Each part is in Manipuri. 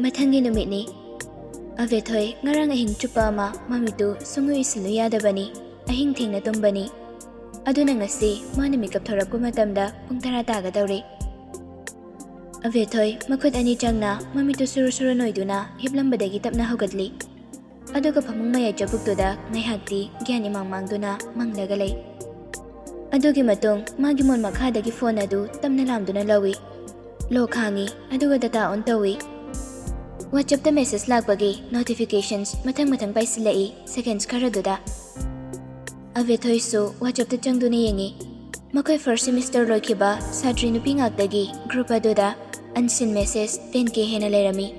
Mathanggi numitni. Avethoi ngarang ahing chupa ama mamitu sungu isilu yadabani. Ahing thengna tumbani. Aduna ngasi mani mikap thorapku matamda pung 10 tagadawri. Avethoi makhut ani changna mamitu suru noiduna hiplambadagi tapna hogadli. Aduga phamung mayai chabuktuda ngaihakti gyan imangmangduna manglaga lay. Adugi matung magi mon makhadagi phone adu tamna lamduna lawi. Lo khangi aduga data on tawi. WhatsApp da message lakbagi notifications mathang paisilai seconds kharaduda. Avethoi su WhatsApp da changduna yengi. Makai first semester loikiba satri nupi ngakdagi group aduda unseen message 10k hena lerami.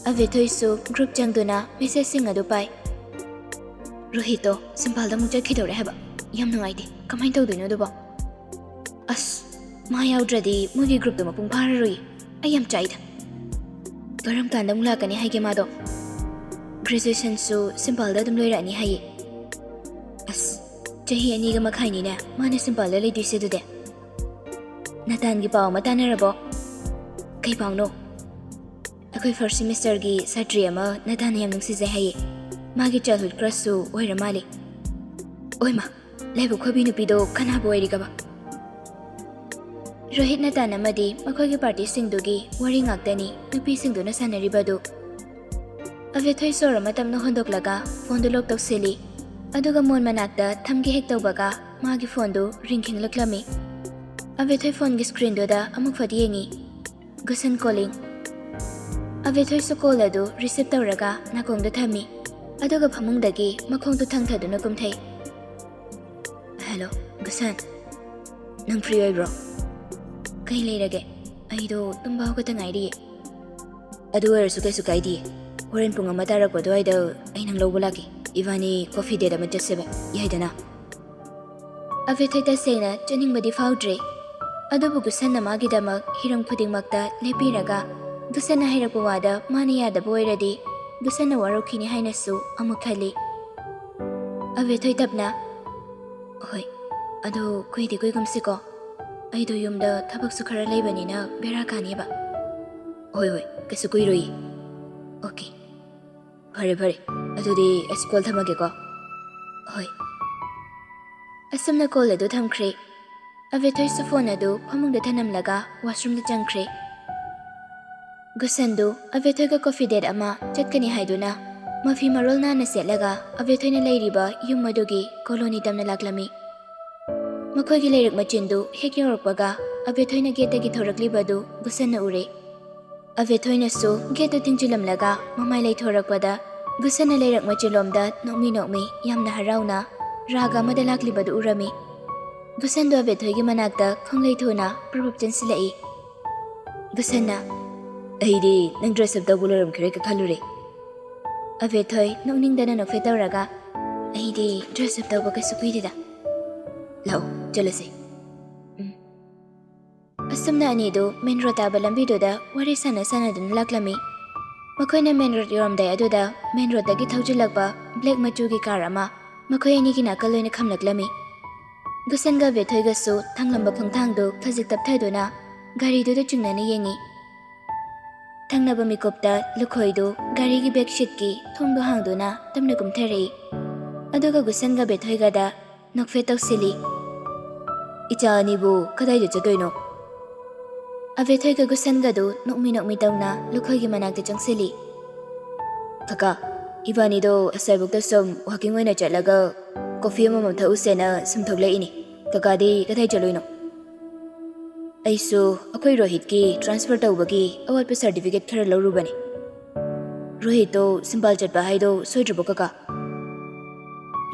Avethoi su group changduna message sing adu pai. Rohito simple da mukja khidore haba. Yam nangaidi kamain tawdino duba. As ma yaudradi mugi group da mapung phararui. Ayam chaida. Garam kanda mulakani haige mado. Graduation su simple da dum loirani haye. As chahi ani ga makhaini na mane simple la lady se dude. Natan gi paw matanarabo. Kai pawno. Akoi first semester gi satri ama Natan yam nungsi je haye. Magi childhood crush su oiramali. Oima lebu khobi nupido khana boiri gaba. Rohit Natan amadi makhoi party singdugi wari ngaktani nupi singduna sanaribadu. Avethoi sora matamno hondoklaga phone du lock tokseli. Aduga mon manakta thamgi hek tawbaga magi phone du ringking laklami. Avethoi phone gi screen do da amuk fadi yengi. Gusan calling. Avethoi su call adu receive tawraga nakong da thami. Aduga phamungdagi makhong tu thangthaduna kumthai. Hello, Gusan. Nang priyo bro. Kai leirage. Aido tumba hogata ngairi. Adu erasu kai su kaidi. Horen pung ama tarakpado aido ai nang lawba lagi. Ivani coffee date ama chatseba. Yaidana. Avethoi ta sena chaningbadi faudre. Adubu Gusan namagidamak hiram khudingmakta lepiraga. Gusan na hirakpa wada mani yadaba oiradi. Gusan na warokini hainasu amuk khali. Avethoi tapna. Hoi, ado kuidi kuigumsiko. Aido yumda thabak su khara leibanina bera kaniba. Hoi, kasu kuiroi. Okay. Phare. Adudi school thamage ko. Hoi. Asamna call adu thamkhre. Avethoi su phone adu phamungda thanamlaga washroom da changkhre. Gusandu Avethoi ga coffee date ama chatkani haiduna mafi marol na setlaga Avethoi na leiriba yum madugi colony tamna laklami. Makhoi gi leirik machindu hek yorokpaga Avethoi na gate gi thoraklibadu Gusan na ure. Avethoi na su gate tingjilamlaga mamai lei thorakpada Gusan na leirak machilomda nokmi yamna harauna raga madalaklibadu urami. Gusan do Avethoi gi manakta khonglei thuna prabhup chansilai. Gusan na Aidi nang dress up da bularam khire ka khalure. Avethoi nokning dana nokfe tawraga aidi dress up da ba ka sukuidida. Lao jalase. Asamna ani do main road ta balambi do da wari sana dun laklami. Makhoi na main road yoram da adu da main road da gi thaujilakba black machu gi car ama makhoi ani gi nakal loina khamlaklami. Gusan ga Avethoi ga su thanglamba phangthang do khajik tap thai do na gari do chungna ni yengi. Thangnaba mikopta lukhoidu gari gi backseat ki thongdo hangduna tamna kumtharei. Aduga Gusan ga Avethoi ga da nokfe tawsili. Icha anibu kadai da chadoino. Avethoi ga Gusan ga do nokmi tawna lukhoi gi manakta changsili. Kaka ibani do asaibuk da som walking oina chatlaga coffee ama mamtha usena sumthoglai ini. Kaka di kadai chaloino. Aisu akhoi Rohit ki transfer tawbagi awatpa certificate khara lawrubani. Rohit to simple chatba haido soidrubo kaka.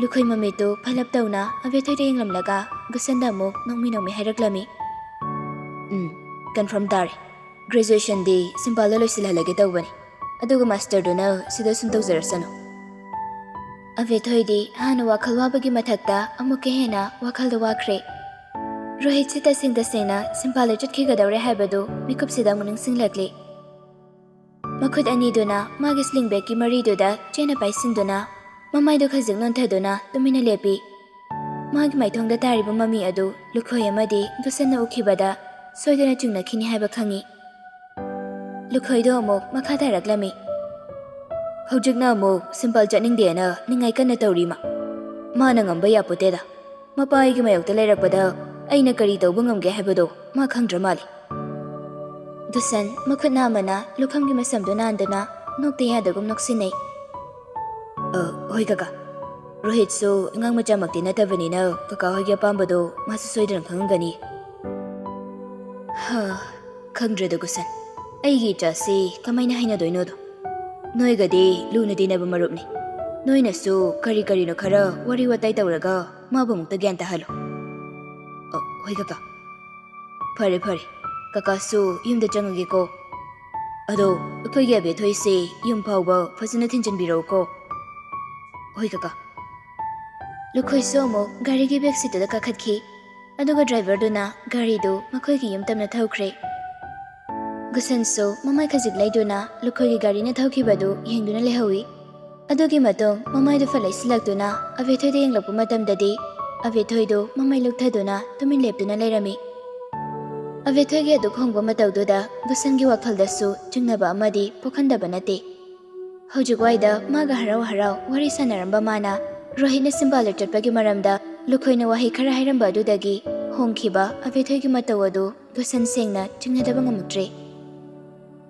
Lukhoi mamito phalap tawna Avethoi da yenglamlaga Gusan da muk nokmi hairaklami. Confirm tare. Graduation di simple la loisilhalage tawbani. Aduga master do na sida sum tawjarasano. Avethoi di hana wakhal wabagi mathakta amuke hena wakhal da wakhre. Rohit sita singna simpale chutki gadawre haibadu mikup sida muning singlakli. Makhut ani duna magi sling bag ki mari duda chena paisin duna mamai do khajik non thaduna tumina lepi. Magi maithong da tariba mami adu lukhoi amadi Gusan na ukhibada soidana chungna khini haiba khangi. Lukhoido amok makha tharaklami. Hojikna amok simple chatningdena ningai kanna tawrima. Mana ngamba yapoteda. Mapai gi mayokta lairakpada aina kari tawba ngamge haibado ma khangdra mali. Dusan makhutna amana lukhamgi masamdo nandana nokte yadagum noksinai. Hoi kaka. Rohit so ngang machamakti natabanina kaka hoigi apambado masu soidrang khangangani. Khangdrada gusan. Aigi chasi kamaina haina doinodo. Noigadi luna dinaba marupni. Noina su kari kari no khara wari watai tawraga mabu mukta gyan tahalo. Hoi kaka. Phare phare. Kaka su yumda changage ko. Ado akoigi abe thoise yum phawba phajana thinjanbirau ko. Hoi kaka. Lukhoi so mo gari gi back seat da kakhatkhi. Aduga driver duna gari do makhoi gi yum tamna thaukhre. Gusan so mamai khajik laiduna lukhoi gi gari na thauki badu yengduna lehawi. Adugi matong mamai do falai silaktuna abe thoi de yenglakpu matam dadi abe thoi do mamai lukthaduna tumin leptuna lairami. Abe thoi gi adu khongba matawduda gusan gi wakhal da su chingnaba amadi pokhandaba nate. Hojik waida maga harau harau wari sanaramba mana Rohit na simbalar chatpagi maramda lukhoi na wahi khara hairamba adudagi hongkhiba abe thoi gi matawadu gusan sengna chingnadaba ngamuktre.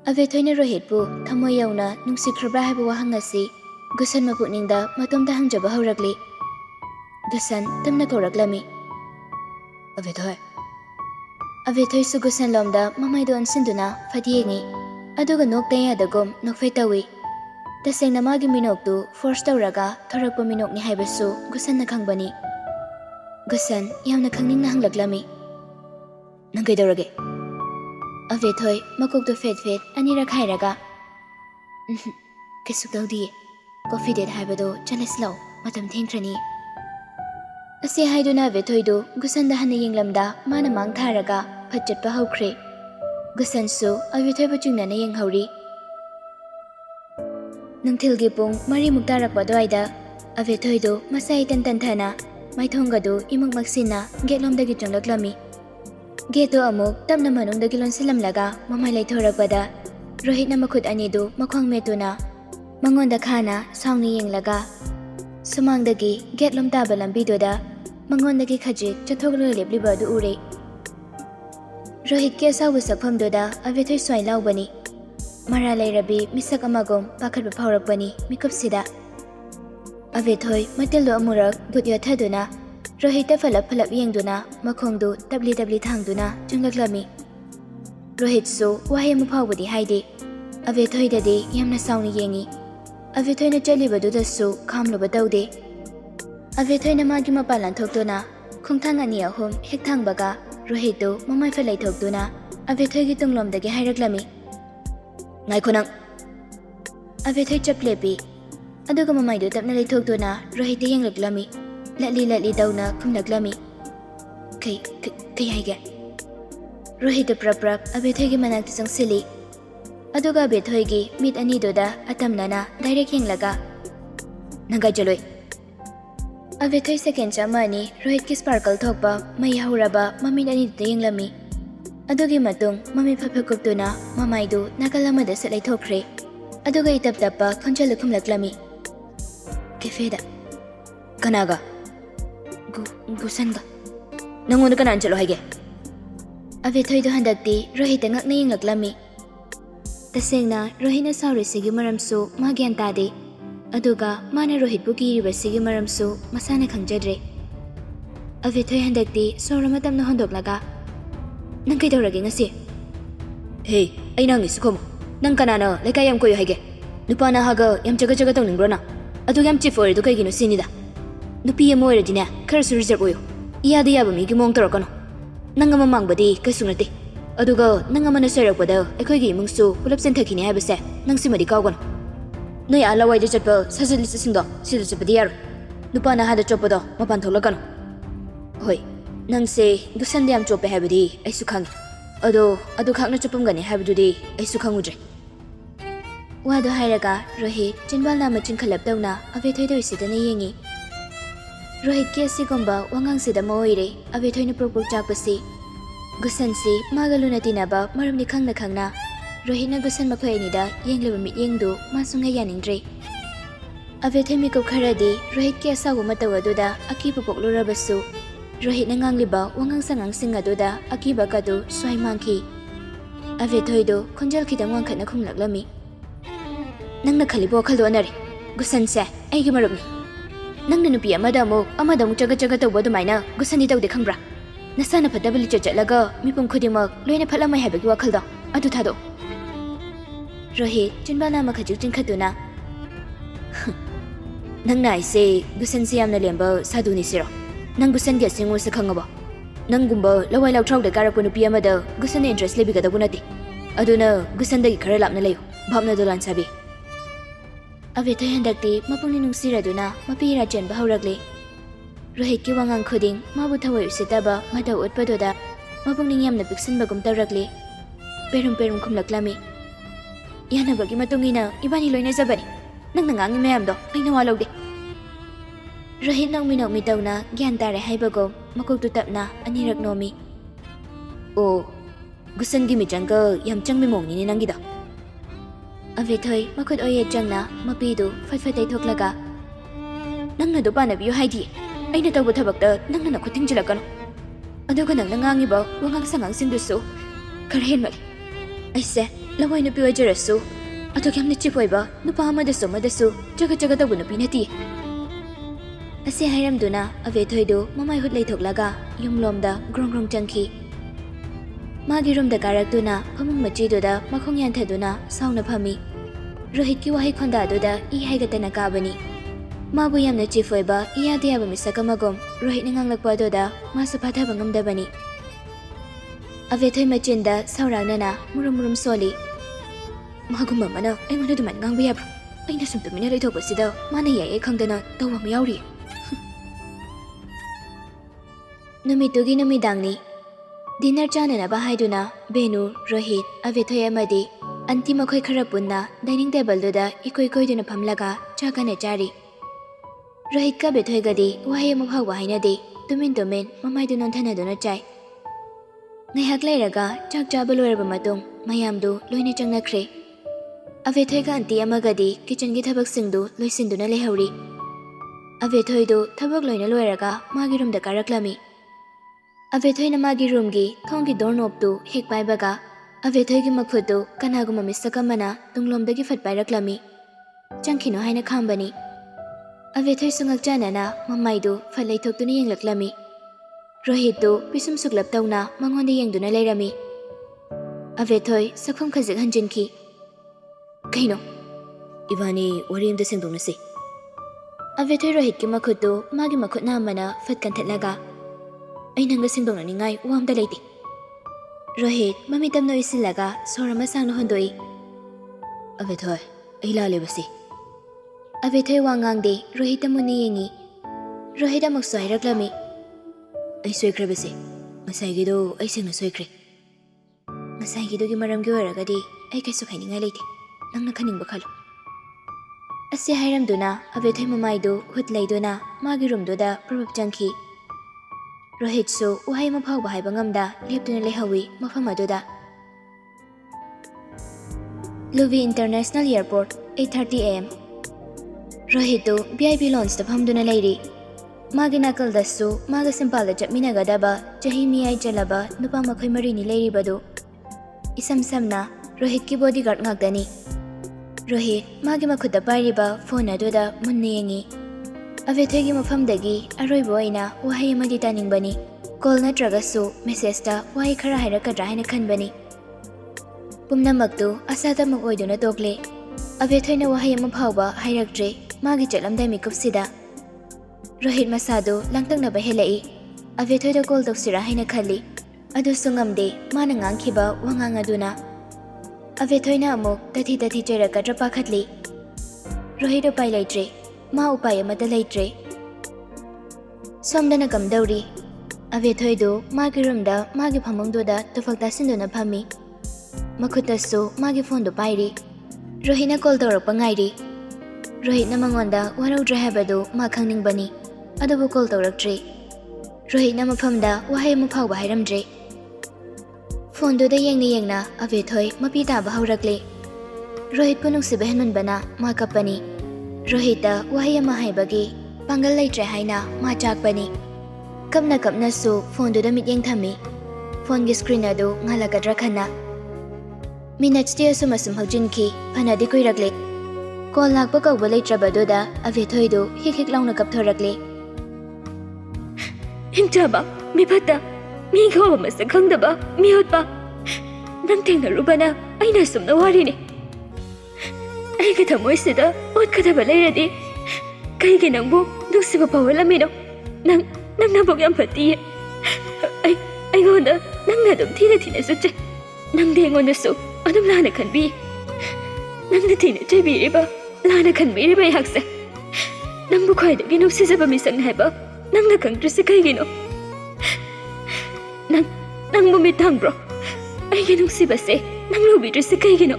Abe thoi na Rohit pu thamoi yauna nungsikrabra haiba wahang asi gusan mapukningda matomda hangjaba haurakli. Gusan tamna kauraklami. Abe thoi. Abe thoi su gusan lomda mamaido ansinduna fadiyengi aduga nokta yadagum nokfei tawi. Tasengna magi minoktu force tawraga thorakpa minokni haibasu gusan na khangbani. Gusan yamna khangning na hanglaklami. Nang kaidawrage? Abe thoi makokto fet fet anira khairaga. Kesuk tawdiye. Coffee date haibado chalaslaw matam thengthrani. Ase haiduna abe thoi do gusan da hana yenglamda mana mang tharaga phatchatpa haukhre. Gusan su abe thoi bachungna na yenghauri. Nungthilgi pung mari muktarakpa dwaida abe thoi do masai tan thana maithonga do imuk maksina getlomdagi changlaklami. Geto amuk tamna manungdagi lonsilamlaga mamai laithorakpada Rohit na makhut ani do makhwang metuna mangonda khana sawni yenglaga sumangdagi getlom taba lambidoda mangondagi khajik chathogla lebliba du ure. Rohit ke sawu sakphamdoda abe thoi swai laubani. Mara lairabi misak amagom pakhatba phaurakpani mikupsida. Abe thoi matildo amurak butya thaduna Rohita falap yengduna makhongdu tabli thangduna chunglaklami. Rohit su wahi muphawbudi haide. Abe thoi dadi yamna sawni yengi. Abe thoi na chalibadu da su khamluba tawde. Abe thoi na magi mapalan thokduna khongthang ani ahum hek thangbaga Rohit do mamai falai thokduna abe thoi gi tunglomdagi hairaklami. Ngai khonang. Abe thoi chaplepi. Aduga mamai do tapna laithokduna Rohit de yenglaklami. Latli dauna khumlaklami. Kai haige. Rohit da prap abe thoi gi manakti changsili. Aduga abe thoi gi mit ani doda atamnana direct yenglaga. Nangai jaloi. Abe thoi second chamani Rohit ki sparkle thokpa mai hauraba mami ani de yenglami. Adugi matung mami phapakuptuna mamai do nakalamada salai thokre. Aduga itap-tappa khonchal khumlaklami. Kefeda. Kanaga. Gusanga. Nangonda kanan chalo haige. Abe thoi do handakti Rohit ngak na yenglaklami. Tasengna Rohit na sawri sigi maramsu magyan tade. Aduga mana Rohit bu kiriba sigi maramsu masana khangjadre. Abe thoi handakti sawra matam na hondoklaga. Nang kaidawrage ngasi? Hey, ay nang isukom. Nang kanana lekay yam koyo haige. Nupa na haga yam jaga tawningbro na. Adu yam chief ore do kay gino sinida. Nupi yam ore dina kara su reserve oyo. Iyada yaba mi gimong tarakano. Nang mamang badi kay sungrate. Aduga nang amana sarakpada akoy gi mungsu pulap senthakini habase nang simadi kawgano. Noy alawai de chatpa sajali sisingdo sida chapadi yaro. Nupa na hada chopada mapan tholakano. Hoi. Nang se gusan yam chope habidi ai su khangi. Ado khakna chupumgani habidudi ai su khangudre. Wado hairaga Rohit chinbal na machin khalap tawna abe thoi doi sidana yengi. Rohit ke sigomba wangang sida moire abe thoi na propok chakpasi. Gusan si magaluna tinaba maramni khangna Rohitna gusan makhoi anida yengleba mityengdu ma sungai yaningdre. Avethoi mikop kharadi Rohit ki asagu mataw aduda akiba poklurabasu Rohitna ngangliba wangang sangang sing aduda akiba kadu swai mangki. Avethoi do khonjal khidang wangkhatna khumlaklami. Nangna khalibo khaldo anari gusan se aigi marupni. Nangna nupi amada amuk jaga tawba dumaina gusani tawde khangbra. Nasana fatabali chachatlaga mipum khudimak loina phalamai habagi wakhaldo adu thado. Rohit chinbana makhajik chinkhatuna. Nangna aise gusan se yamna lemba saduni siro. Nang gusan gi asingwa sa khangaba. Nanggumba lawai lautraw da karakpu nupi amada gusan interest lebigadabu nati. Aduna gusan dagi khara lapna layo. Bhabna dolan sabi. Avethoi handakti mapungni nungsiraduna mapira chenba haurakle. Rohit ki wangang khuding mabu thawai usitaba madaw utpadoda mapungning yamna piksanbagum tawrakle. Perum khumlaklami. Yanabagi matungina ibani loina zabani. Nangna ngangi mayamdo aina walawde. Rohit nangminaw mitawna gyan tare haibagom makoktu tapna anirak nomi. O gusan gi michangka yam changmi mongni ni nangida. Avethoi makhut oye changna mapidu fatfatai thoklaga. Nangna do pana biyo haidi. Aina tawba thabakta nangna nakhuting jilakano. Aduga nangna ngangiba wangang sangang singdusu karhen mali. Aise lawai nupi wajarasu. Atuk yamna chipoiba nupa amadasu jaga tawba nupi nati. Ase hairamduna Avethoi do mamai hutlai thoklaga yumlomda grong changki. Magi room da karaktuna phamung machidoda makhong yanthaduna sauna phami. Rohit ki wahi khonda doda I haigatana kabani. Mabu yamna chifoiba iyadiyaba misakamagom Rohit nanganglakpa doda masu phathaba ngamdabani. Avethoi machinda sauragnana murum soli. Magumba mana aingona duman ngangba yabro. Aina sum tumina leithokpasida mana yae khangdana tawba ma yauri. Numitugi numidangni Dinner chananaba haiduna Benu, Rohit, Avethoi amadi anti makhoi khara punna dining table duda ikoi duna phamlaga chakana chari. Rohit ka Avethoi gadi wahi amu phagwa hainadi tumin mamai du nonthana duna chai. Ngaihak leiraga chak chaba loiraba matung mayamdu loina changnakre. Avethoi ka anti amagadi kitchen gi thabak singdu loisinduna lehauri. Avethoi do thabak loina loiraga magi room da karaklami. Avethoi na magi room gi thong gi doorknob tu hek paibaga Avethoi gi makhudu kanaguma misakamana tunglomdagi fatpairaklami. Changkhino haina khambani. Avethoi sungak chanana mamaidu phalai thoktuna yenglaklami. Rohit do pisum suklap tawna mangonda yengduna leirami. Avethoi sakhum khajik hanjinki. Kaino ibani warimda sengdonasi. Avethoi Rohit ki makhudu magi makhutna amana fatkanthatlaga. Ay nangga singdong ningay uamda leiti. Rohit mamitam no isilaga sorama sang no hondoi. Avethoi ay lalebasi. Avethoi wangangdi Rohit amuni yengi. Rohit amok soiraklami. Ay soikrabasi. Masaygido ay singna soikre. Masaygido gi maramgi waragadi ay kaiso kaininga leiti. Nangna kaningba khalo. Asi hairamduna Avethoi mamaidu hutlaiduna magi roomdoda probab changki. Rohit so uhai maphaw bahai bangamda leptuna lehawi mafam aduda. Luvi International Airport 8:30 am. Rohit do VIP lounge da phamduna leiri. Magi nakal dasu maga simpal da chapminagadaba chahi miyai jalaba nupa makhoi mari ni leiri badu. Isam samna Rohit ki bodyguard ngakdani. Rohit magi makhuda pairiba phone aduda munni yengi. Avethoi gi mafamdagi aroibo aina wahai amadi taningbani. Call natragasu message ta wahai khara hairakadra haina khanbani. Pumnamaktu asadamak oiduna tokle. Avethoi na wahai ama phawba hairakdre magi chatlamdai mikupsida. Rohit masado langtaknaba helai. Avethoi da call toksira haina khali. Adu sungamde mana ngangkhiba wangang aduna. Avethoi na amuk tathi chairakadra pakhatli. Rohit upai laitre. Ma upai amada laitre. Somdana kamdauri. Avethoi do magi roomda magi phamangdoda tofakta sinduna phami. Makhutasu magi phone do pairi. Rohit na call tawrakpa ngairi. Rohit na mangonda waraudra habadu ma khangningbani. Adubu call tawraktre. Rohit na mafamda wahai ama phawba hairamdre. ꯐꯣꯟꯗꯨꯗ ꯌꯦꯡꯅ ꯑꯕꯦꯊꯣꯏ ꯃꯄꯤ ꯇꯥꯕ ꯍꯧꯔꯛꯂꯦ꯫ ꯔꯣꯍꯤꯠꯄꯨ ꯅꯨꯡꯁꯤꯕ ꯍꯦꯟꯃꯟꯕꯅ ꯃꯥ ꯀꯞꯄꯅꯤ꯫ ꯔꯣꯍꯤꯠꯇ ꯋꯥꯍꯩ ꯑꯃ ꯍꯥꯏꯕꯒꯤ ꯄꯥꯡꯒꯜ ꯂꯩꯇ꯭ꯔꯦ ꯍꯥꯏꯅ ꯃꯥ ꯆꯥꯛꯄꯅꯤ꯫ ꯀꯞꯅ ꯀꯞꯅꯁꯨ ꯐꯣꯟꯗꯨꯗ ꯃꯤꯠꯌꯦꯡ ꯊꯝꯃꯤ, ꯐꯣꯟꯒꯤ ꯁꯀ꯭ꯔꯤꯟ ꯑꯗꯨ ꯉꯥꯜꯂꯛꯀꯗ꯭ꯔꯥ ꯈꯟꯅ꯫ ꯃꯤꯅꯠꯁꯇꯤ ꯑꯁꯨꯝ ꯍꯧꯖꯤꯟꯈꯤ, ꯐꯅꯗꯤ ꯀꯨꯏꯔꯛꯂꯦ꯫ ꯀꯣꯜ ꯂꯥꯛꯄ ꯀꯧꯕ ꯂꯩꯇ꯭ꯔꯕꯗꯨꯗ ꯑꯕꯦꯊꯣꯏꯗꯨ ꯍꯤꯛ ꯍꯤꯛ ꯂꯥꯎꯅ ꯀꯞꯊꯣꯔꯛꯂꯦ꯫ ꯍꯤꯡꯆꯥꯕ, ꯃꯤꯐꯠꯇ, ꯃꯤ ꯈꯪꯕ ꯃꯁꯛ ꯈꯪꯗꯕ ꯃꯤꯑꯣꯠꯄ, ꯅꯪ ꯊꯦꯡꯅꯔꯨꯕꯅ ꯑꯩꯅ ꯑꯁꯨꯝꯅ ꯋꯥꯔꯤꯅꯤ꯫ ꯑꯩꯒꯤ ꯊꯃꯣꯏꯁꯤꯗ ꯑꯣꯠꯀꯗꯕ ꯂꯩꯔꯗꯤ ꯀꯩꯒꯤ ꯅꯪꯕꯨ ꯅꯨꯡꯁꯤꯕ ꯐꯥꯎꯍꯜꯂꯝꯃꯤꯅꯣ? ꯅꯪ ꯅꯕꯨꯛ ꯌꯥꯝ ꯐꯠꯇꯤꯌꯦ꯫ ꯑꯩꯉꯣꯟꯗ ꯅꯪꯅ ꯑꯗꯨꯝ ꯊꯤꯅ ꯆꯠꯆꯩ, ꯅꯪꯗꯤ ꯑꯩꯉꯣꯟꯗꯁꯨ ꯑꯗꯨꯝ ꯂꯥꯟꯅ ꯈꯟꯕꯤ꯫ ꯅꯪꯅ ꯊꯤꯅ ꯆꯩꯕꯤꯔꯤꯕ, ꯂꯥꯟꯅ ꯈꯟꯕꯤꯔꯤꯕ ꯑꯩꯍꯥꯛꯁꯦ ꯅꯪꯕꯨ ꯈ꯭ꯋꯥꯏꯗꯒꯤ ꯅꯨꯡꯁꯤꯖꯕ ꯃꯤꯁꯛꯅꯤ ꯍꯥꯏꯕ ꯅꯪꯅ ꯈꯪꯗ꯭ꯔꯤꯁꯤ ꯀꯩꯒꯤꯅꯣ? ꯅꯪꯕꯨ ꯃꯤꯠ ꯊꯪꯕ꯭ꯔꯣ? ꯑꯩꯒꯤ ꯅꯨꯡꯁꯤꯕꯁꯦ ꯅꯪ ꯂꯧꯕꯤꯗ꯭ꯔꯤꯁꯤ ꯀꯩꯒꯤꯅꯣ?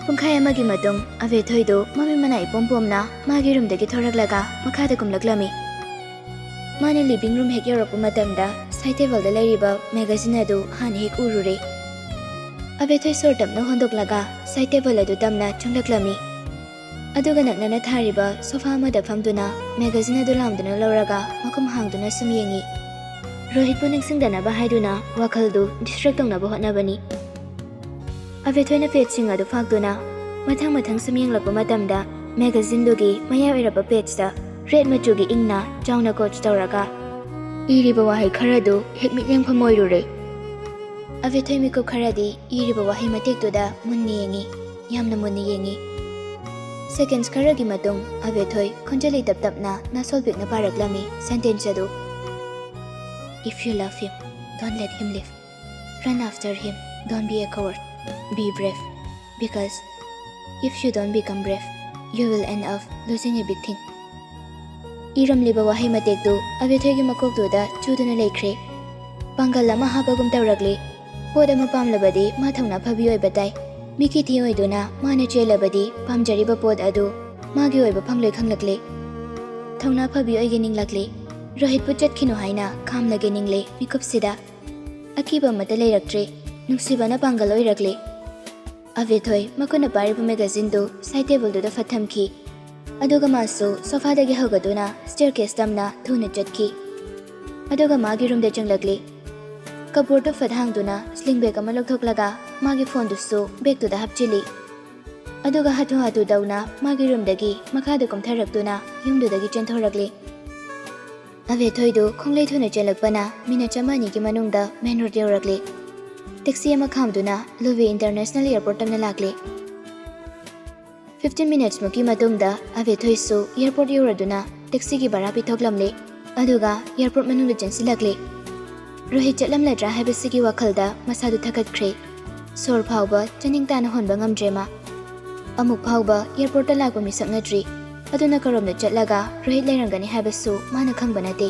ꯄꯨꯡꯈꯥꯏ ꯑꯃꯒꯤ ꯃꯇꯨꯡ ꯑꯕꯦꯊꯣꯏꯗꯨ ꯃꯃꯤ ꯃꯅꯥ ꯏꯄꯣꯝ ꯄꯣꯝꯅ ꯃꯥꯒꯤ ꯔꯨꯝꯗꯒꯤ ꯊꯣꯔꯛꯂꯒ ꯃꯈꯥꯗ ꯀꯨꯝꯂꯛꯂꯝꯃꯤ꯫ ꯃꯥꯅ ꯂꯤꯚꯤꯡ ꯔꯨꯝ ꯍꯦꯛ ꯌꯧꯔꯛꯄ ꯃꯇꯝꯗ ꯁꯥꯏꯠ ꯇꯦꯕꯜꯗ ꯂꯩꯔꯤꯕ ꯃꯦꯒꯥꯖꯤꯟ ꯑꯗꯨ ꯍꯥꯟꯅ ꯍꯦꯛ ꯎꯔꯨꯔꯦ꯫ ꯑꯕꯦꯊꯣꯏ ꯁꯣꯔ ꯇꯞꯅ ꯍꯣꯟꯗꯣꯛꯂꯒ ꯁꯥꯏꯠ ꯇꯦꯕꯜ ꯑꯗꯨ ꯇꯞꯅ ꯆꯪꯂꯛꯂꯝꯃꯤ꯫ ꯑꯗꯨꯒ ꯅꯛꯅꯅ ꯊꯥꯔꯤꯕ ꯁꯣꯐꯥ ꯑꯃꯗ ꯐꯝꯗꯨꯅ ꯃꯦꯒꯥꯖꯤꯟ ꯑꯗꯨ ꯂꯥꯝꯗꯨꯅ ꯂꯧꯔꯒ ꯃꯈꯨꯝ ꯍꯥꯡꯗꯨꯅ ꯁꯨꯝ ꯌꯦꯡꯉꯤ꯫ ꯔꯣꯍꯤꯠꯄꯨ ꯅꯤꯡꯁꯤꯡꯗꯅꯕ ꯍꯥꯏꯗꯨꯅ ꯋꯥꯈꯜꯗꯨ ꯗꯤꯁꯇ꯭ꯔꯦꯛ ꯇꯧꯅꯕ ꯍꯣꯠꯅꯕꯅꯤ꯫ ꯑꯕꯦꯊꯣꯏꯅ ꯄꯦꯖꯁꯤꯡ ꯑꯗꯨ ꯐꯥꯛꯇꯨꯅ ꯃꯊꯪ ꯁꯨꯝ ꯌꯦꯡꯂꯛꯄ ꯃꯇꯝꯗ ꯃꯦꯒꯥꯖꯤꯟꯗꯨꯒꯤ ꯃꯌꯥꯏ ꯑꯣꯏꯔꯞꯄ ꯄꯦꯖꯇ ꯔꯦꯗ ꯃꯆꯨꯒꯤ ꯏꯪꯅ ꯆꯥꯎꯅ ꯀꯣꯠꯁ ꯇꯧꯔꯒ ꯏꯔꯤꯕ ꯋꯥꯍꯩ ꯈꯔꯗꯨ ꯍꯦꯛ ꯃꯤꯠꯌꯦꯡꯐꯝ ꯑꯣꯏꯔꯨꯔꯦ꯫ ꯑꯕꯦꯊꯣꯏ ꯃꯤꯀꯨꯞ ꯈꯔꯗꯤ ꯏꯔꯤꯕ ꯋꯥꯍꯩ ꯃꯇꯦꯛꯇꯨꯗ ꯃꯨꯟꯅ ꯌꯦꯡꯉꯤ, ꯌꯥꯝꯅ ꯃꯨꯟꯅ ꯌꯦꯡꯉꯤ꯫ ꯁꯦꯀꯦꯟꯁ ꯈꯔꯒꯤ ꯃꯇꯨꯡ ꯑꯕꯦꯊꯣꯏ ꯈꯣꯟꯖꯦꯜ ꯇꯞ ꯇꯞꯅ ꯅꯥꯁꯣꯜ ꯄꯤꯛꯅ ꯄꯥꯔꯛꯂꯝꯃꯤ ꯁꯦꯟꯇꯦꯟꯁ ꯑꯗꯨ꯫ If you love him, don't let him live. Run after him, don't be a coward. Be brave. Because if you don't become brave, you will end up losing a big thing. ꯏꯔꯝꯂꯤꯕ ꯋꯥꯍꯩ ꯃꯇꯦꯛꯇꯨ ꯑꯕꯦꯊꯣꯏꯒꯤ ꯃꯀꯣꯛꯇꯨꯗ ꯆꯨꯗꯨꯅ ꯂꯩꯈ꯭ꯔꯦ꯫ ꯄꯥꯡꯒꯜ ꯑꯃ ꯍꯥꯞꯄꯒꯨꯝ ꯇꯧꯔꯛꯂꯦ꯫ ꯄꯣꯠ ꯑꯃ ꯄꯥꯝꯂꯕꯗꯤ ꯃꯥ ꯊꯧꯅꯥ ꯐꯕꯤ ꯑꯣꯏꯕ ꯇꯥꯏ꯫ ꯃꯤꯀꯤ ꯊꯤ ꯑꯣꯏꯗꯨꯅ ꯃꯥꯅ ꯆꯦꯜꯂꯕꯗꯤ ꯄꯥꯝꯖꯔꯤꯕ ꯄꯣꯠ ꯑꯗꯨ ꯃꯥꯒꯤ ꯑꯣꯏꯕ ꯐꯪꯂꯣꯏ ꯈꯪꯂꯛꯂꯦ꯫ ꯊꯧꯅꯥ ꯐꯕꯤ ꯑꯣꯏꯒꯦ ꯅꯤꯡꯂꯛꯂꯦ꯫ ꯔꯣꯍꯤꯠꯄꯨ ꯆꯠꯈꯤꯅꯨ ꯍꯥꯏꯅ ꯈꯥꯝꯂꯒꯦ ꯅꯤꯡꯂꯦ ꯃꯤꯀꯨꯞꯁꯤꯗ꯫ ꯑꯀꯤꯕ ꯑꯃꯠꯇ ꯂꯩꯔꯛꯇ꯭ꯔꯦ, ꯅꯨꯡꯁꯤꯕꯅ ꯄꯥꯡꯒꯜ ꯑꯣꯏꯔꯛꯂꯦ꯫ ꯑꯕꯦꯊꯣꯏ ꯃꯈꯨꯠꯅ ꯄꯥꯏꯔꯤꯕ ꯃꯦꯒꯥꯖꯤꯟꯗꯨ ꯁꯥꯏꯠ ꯇꯦꯕꯜꯗꯨꯗ ꯐꯠ ꯊꯝꯈꯤ꯫ ꯑꯗꯨꯒ ꯃꯥꯁꯨ ꯁꯣꯐꯥꯗꯒꯤ ꯍꯧꯒꯗꯨꯅ ꯁ꯭ꯇꯦꯔꯀꯦꯁ ꯇꯝꯅ ꯊꯨꯅ ꯆꯠꯈꯤ꯫ ꯑꯗꯨꯒ ꯃꯥꯒꯤ ꯔꯨꯝꯗ ꯆꯪꯂꯛꯂꯦ꯫ ꯀꯄꯣꯔꯗꯨ ꯐꯠ ꯍꯥꯡꯗꯨꯅ ꯁ꯭ꯂꯤꯡ ꯕꯦꯒ ꯑꯃ ꯂꯧꯊꯣꯛꯂꯒ ꯃꯥꯒꯤ ꯐꯣꯟꯗꯨꯁꯨ ꯕꯦꯒꯇꯨꯗ ꯍꯥꯞꯆꯤꯜꯂꯤ꯫ ꯑꯗꯨꯒ ꯍꯥꯊꯨ ꯇꯧꯅ ꯃꯥꯒꯤ ꯔꯨꯝꯗꯒꯤ ꯃꯈꯥꯗ ꯀꯨꯝꯊꯔꯛꯇꯨꯅ ꯌꯨꯝꯗꯨꯗꯒꯤ ꯆꯦꯟꯊꯣꯔꯛꯂꯦ꯫ ꯑꯕꯦꯊꯣꯏꯗꯨ ꯈꯣꯡꯂꯩ ꯊꯨꯅ ꯆꯦꯜꯂꯛꯄꯅ ꯃꯤꯅꯠ 1-2ꯒꯤ ꯃꯅꯨꯡꯗ ꯃꯦꯟ ꯔꯣꯗ ꯌꯧꯔꯛꯂꯦ꯫ ꯇꯦꯛꯁꯤ ꯑꯃ ꯈꯥꯝꯗꯨꯅ ꯂꯨꯕꯦ ꯏꯟꯇꯔꯅꯦꯁꯅꯦꯜ ꯑꯦꯌꯔꯄꯣꯔꯠ ꯇꯝꯅ ꯂꯥꯛꯂꯦ꯫ 15 ꯃꯤꯅꯠꯁꯃꯨꯛꯀꯤ ꯃꯇꯨꯡꯗ ꯑꯕꯦꯊꯣꯏꯁꯨ ꯑꯦꯌꯔꯄꯣꯔꯠ ꯌꯧꯔꯗꯨꯅ ꯇꯦꯛꯁꯤꯒꯤ ꯚꯔꯥ ꯄꯤꯊꯣꯛꯂꯝꯂꯦ꯫ ꯑꯗꯨꯒ ꯑꯦꯌꯔꯄꯣꯔꯠ ꯃꯅꯨꯡꯗ ꯆꯪꯁꯤꯜꯂꯛꯂꯦ꯫ ꯔꯣꯍꯤꯠ ꯆꯠꯂꯝꯂꯗ꯭ꯔꯥ ꯍꯥꯏꯕꯁꯤꯒꯤ ꯋꯥꯈꯜꯗ ꯃꯁꯥꯗꯨ ꯊꯀꯠꯈ꯭ꯔꯦ꯫ ꯁꯣꯔ ꯐꯥꯎꯕ ꯆꯅꯤꯡ ꯇꯥꯅ ꯍꯣꯟꯕ ꯉꯝꯗ꯭ꯔꯦ ꯃꯥ꯫ ꯑꯃꯨꯛ ꯐꯥꯎꯕ ꯑꯦꯌꯔꯄꯣꯔꯠꯇ ꯂꯥꯛꯄ ꯃꯤꯁꯛ ꯅꯠꯇ꯭ꯔꯤ꯫ ꯑꯗꯨꯅ ꯀꯔꯣꯝꯗ ꯆꯠꯂꯒ ꯔꯣꯍꯤꯠ ꯂꯩꯔꯝꯒꯅꯤ ꯍꯥꯏꯕꯁꯨ ꯃꯥꯅ ꯈꯪꯕ ꯅꯠꯇꯦ꯫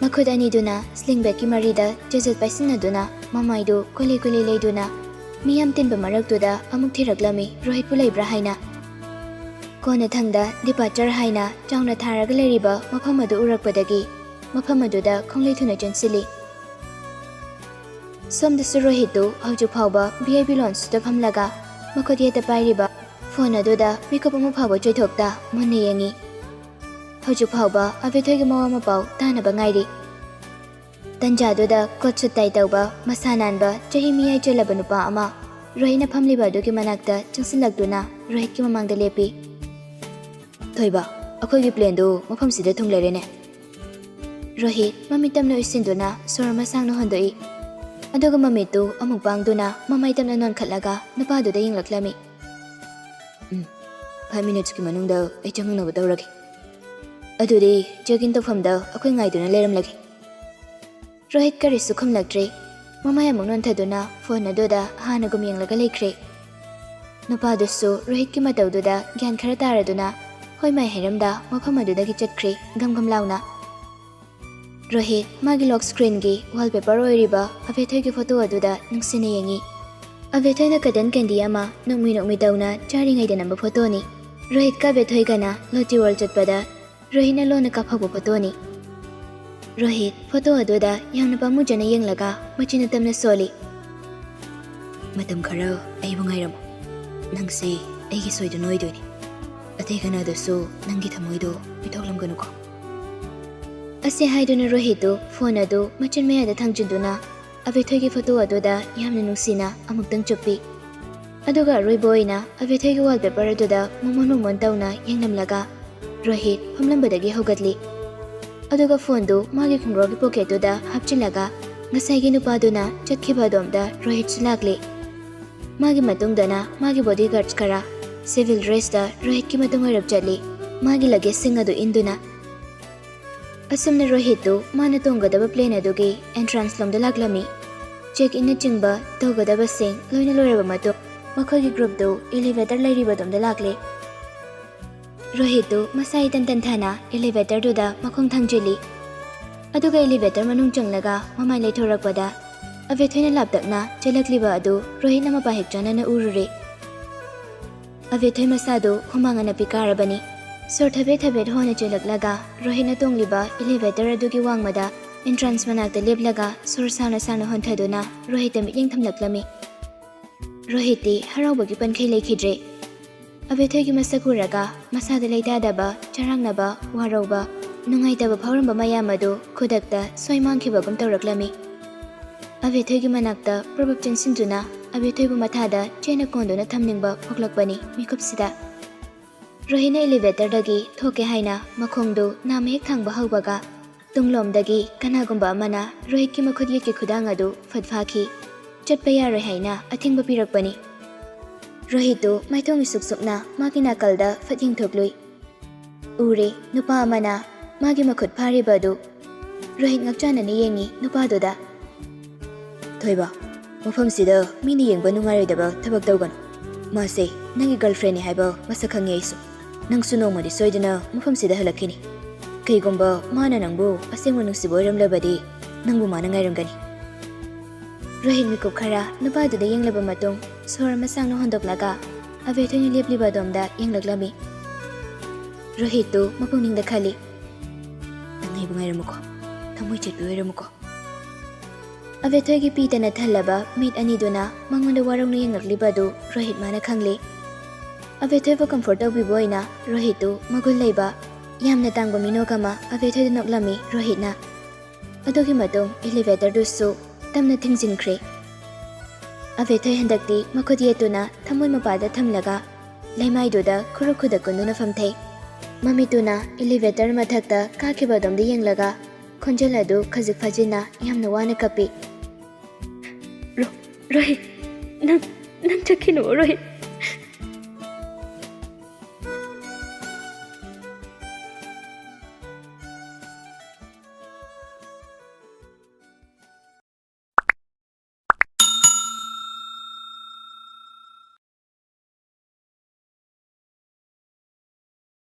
ꯃꯈꯨꯠ ꯑꯅꯤꯗꯨꯅ ꯁ꯭ꯂꯤꯡ ꯕꯦꯒꯀꯤ ꯃꯔꯤꯗ ꯖꯦꯖꯦꯠ ꯄꯥꯏꯁꯤꯟꯅꯗꯨꯅ ꯃꯃꯥꯏꯗꯨ ꯀꯣꯏꯂꯤ ꯂꯩꯗꯨꯅ ꯃꯤꯌꯥꯝ ꯇꯤꯟꯕ ꯃꯔꯛꯇꯨꯗ ꯑꯃꯨꯛ ꯊꯤꯔꯛꯂꯝꯃꯤ ꯔꯣꯍꯤꯠꯄꯨ ꯂꯩꯕ꯭ꯔꯥ ꯍꯥꯏꯅ꯫ ꯀꯣꯟꯅꯊꯪꯗ ꯗꯤꯄꯥꯔꯆꯔ ꯍꯥꯏꯅ ꯆꯥꯎꯅ ꯊꯥꯔꯒ ꯂꯩꯔꯤꯕ ꯃꯐꯝ ꯑꯗꯨ ꯎꯔꯛꯄꯗꯒꯤ ꯃꯐꯝ ꯑꯗꯨꯗ ꯈꯣꯡꯂꯩ ꯊꯨꯅ ꯆꯦꯟꯁꯤꯜꯂꯤ꯫ ꯁꯣꯝꯗꯁꯨ ꯔꯣꯍꯤꯠꯇꯨ ꯍꯧꯖꯤꯛ ꯐꯥꯎꯕ VIP ꯂꯣꯟꯁꯇ ꯐꯝꯂꯒ ꯃꯈꯨꯠ ꯌꯦꯠꯇ ꯄꯥꯏꯔꯤꯕ ꯐꯣꯟ ꯑꯗꯨꯗ ꯃꯤꯀꯨꯞ ꯑꯃ ꯐꯥꯎꯕ ꯆꯣꯏꯊꯣꯛꯇ ꯃꯨꯟꯅ ꯌꯦꯡꯉꯤ꯫ ꯍꯧꯖꯤꯛ ꯐꯥꯎꯕ ꯑꯕꯦꯊꯣꯏꯒꯤ ꯃꯋꯥ ꯃꯄꯥꯎ ꯇꯥꯅꯕ ꯉꯥꯏꯔꯤ꯫ ꯇꯟꯖꯥꯗꯨꯗ ꯀꯣꯠ ꯁꯨꯠ ꯇꯥꯏ ꯇꯧꯕ ꯃꯁꯥ ꯅꯥꯟꯕ ꯆꯍꯤ ꯃꯤꯌꯥꯏ ꯆꯜꯂꯕ ꯅꯨꯄꯥ ꯑꯃ ꯔꯣꯍꯤꯠꯅ ꯐꯝꯂꯤꯕ ꯑꯗꯨꯒꯤ ꯃꯅꯥꯛꯇ ꯆꯪꯁꯤꯜꯂꯛꯇꯨꯅ ꯔꯣꯍꯤꯠꯀꯤ ꯃꯃꯥꯡꯗ ꯂꯦꯞꯄꯤ꯫ ꯊꯣꯏꯕ, ꯑꯩꯈꯣꯏꯒꯤ ꯄ꯭ꯂꯦꯟꯗꯨ ꯃꯐꯝꯁꯤꯗ ꯊꯨꯡꯂꯔꯦꯅꯦ꯫ ꯔꯣꯍꯤꯠ ꯃꯃꯤꯠ ꯇꯞꯅ ꯎꯏꯁꯤꯟꯗꯨꯅ ꯁꯣꯔ ꯑꯃ ꯁꯥꯡꯅ ꯍꯣꯟꯗꯣꯛꯏ꯫ ꯑꯗꯨꯒ ꯃꯃꯤꯠꯇꯨ ꯑꯃꯨꯛ ꯄꯥꯡꯗꯨꯅ ꯃꯃꯥꯏ ꯇꯞꯅ ꯅꯣꯟꯈꯠꯂꯒ ꯅꯨꯄꯥꯗꯨꯗ ꯌꯦꯡꯂꯛꯂꯝꯃꯤ꯫ 5 ꯃꯤꯅꯠꯁꯀꯤ ꯃꯅꯨꯡꯗ ꯑꯩ ꯆꯪꯅꯕ ꯇꯧꯔꯒꯦ꯫ ꯑꯗꯨꯗꯤ ꯆꯦꯛ ꯏꯟ ꯇꯧꯐꯝꯗ ꯑꯩꯈꯣꯏ ꯉꯥꯏꯗꯨꯅ ꯂꯩꯔꯝꯂꯒꯦ꯫ ꯔꯣꯍꯤꯠ ꯀꯔꯤꯁꯨ ꯈꯨꯝꯂꯛꯇ꯭ꯔꯦ꯫ ꯃꯃꯥꯏ ꯑꯃꯨꯛ ꯅꯣꯟꯊꯗꯨꯅ ꯐꯣꯟ ꯑꯗꯨꯗ ꯍꯥꯟꯅꯒꯨꯝ ꯌꯦꯡꯂꯒ ꯂꯩꯈ꯭ꯔꯦ꯫ ꯅꯨꯄꯥꯗꯨꯁꯨ ꯔꯣꯍꯤꯠꯀꯤ ꯃꯇꯧꯗꯨꯗ ꯒ꯭ꯌꯥꯟ ꯈꯔ ꯇꯥꯔꯗꯨꯅ ꯍꯣꯏ ꯃꯥꯏ ꯍꯥꯏꯔꯝꯗ ꯃꯐꯝ ꯑꯗꯨꯗꯒꯤ ꯆꯠꯈ꯭ꯔꯦ ꯒꯝ ꯂꯥꯎꯅ꯫ ꯔꯣꯍꯤꯠ ꯃꯥꯒꯤ ꯂꯣꯛ ꯁꯀ꯭ꯔꯤꯟꯒꯤ ꯋꯥꯜꯄꯦꯄꯔ ꯑꯣꯏꯔꯤꯕ ꯑꯕꯦꯊꯣꯏꯒꯤ ꯐꯣꯇꯣ ꯑꯗꯨꯗ ꯅꯨꯡꯁꯤꯅ ꯌꯦꯡꯉꯤ꯫ ꯑꯕꯦꯊꯣꯏꯅ ꯀꯇꯟ ꯀꯦꯟꯗꯤ ꯑꯃ ꯅꯣꯛꯃꯤ ꯇꯧꯅ ꯆꯥꯔꯤꯉꯩꯗ ꯅꯝꯕ ꯐꯣꯇꯣꯅꯤ꯫ ꯔꯣꯍꯤꯠꯀ ꯑꯕꯦꯊꯣꯏꯒꯅ ꯂꯣꯇꯤ ꯋꯥꯔꯜ ꯆꯠꯄꯗ ꯔꯣꯍꯤꯠꯅ ꯂꯣꯟꯅ ꯀꯥꯞꯍꯧꯕ ꯐꯣꯇꯣꯅꯤ꯫ Rohit photo aduda yamna pamujana yenglaga machina tamna soli. Matam khara aibu ngairamo. Nangse aigi soidu noidoini. Atei kanadasu nangi thamoido pitoklamganuko. Ase haiduna Rohitu phone adu machin mayada thangjinduna Avethoi photo aduda yamna nungsina amuktang chuppi. Aduga roiboina Avethoi wallpaper aduda momon tauna yenglamlaga Rohit hamlambadagi hogatli. Aduga phone du magi khungrogi pocket duda hapchilaga ngasai gi nupaduna chatkhiba domda Rohit sulakli. Magi matungdana magi bodyguards kara civil dress da Rohit ki matung arab chatli. Magi luggage sing adu induna. Asumna Rohitu mana tonggadaba plane adugi entrance lomda laglami. Check in na chingba togadaba sing loina loraba matu makhoi group do elevator lairiba domda lakli. Rohitu masai tan thana elevator duda makhong thangjili. Aduga elevator manung changlaga mamai leithorakpada Avethoi na laptakna chalakliba adu Rohit na mapahekjana na urure. Avethoi masado humanga na pikarabani. Sor thabet hona chalaklaga Rohit na tongliba elevator adugi wangmada entrance manakta leblaga sor sana honthaduna Rohit mi yeng thamlaklami. Rohiti haraubagi pankhei lekhidre. Avethoi gi masakuraga masada leitadaba charangnaba warauba nungaitaba phawramba mayamadu khudakta soimangkhibagum tawraklami. Avethoi gi manakta probab chensinjuna Avethoi bu mathada chena kondona thamningba phoklakpani mikupsida. Rohit na elevator dagi thoke haina makhongdu namhek thangba haubaga tunglomdagi kanagumba amana Rohit ki makhud yeki khudang adu phatphaki chatpa yaroi haina athingba pirakpani. Rohitu maithong suksukna magi nakalda phating thoklui. Ure nupa amana magi makhud phariba du Rohit ngakchana ni yengi nupa duda. Thoiba mafam sida mini yengba nungaridaba thabak tawganu. Mase nangi girlfriend ni haiba masakhange isu. Nangsu nongmadi soidana mafam sida halakini. Kaigomba mana nangbu asengwa nungsibo ramlabadi nangbu mana ngairamgani. Rohit mikup khara nupa duda yenglaba matung sor masang no hondoklaga Avethoi ni lepliba domda yenglaklami. Rohitu mapungningda khali. Nangai bungairamuko. Thamoi chetpi oiramuko. Avethoi gi pitana thallaba mit aniduna mangonda warongna yenglakliba du Rohit mana khangli. Avethoi bu comfort bi boina Rohitu magul leiba yamna tangba minokama Avethoi da noklami Rohit na. Adogi matung elevator du su tamna thingjinkre. Avethoi handakti makhud yetuna thamoi mapada thamlaga leimai duda khuruk khudakunduna famthei. Mamituna elevator mathakta kakhiba domda yenglaga khonjal adu khajik phajina yamna wana kapi. Rohit nang chakhinu Rohit.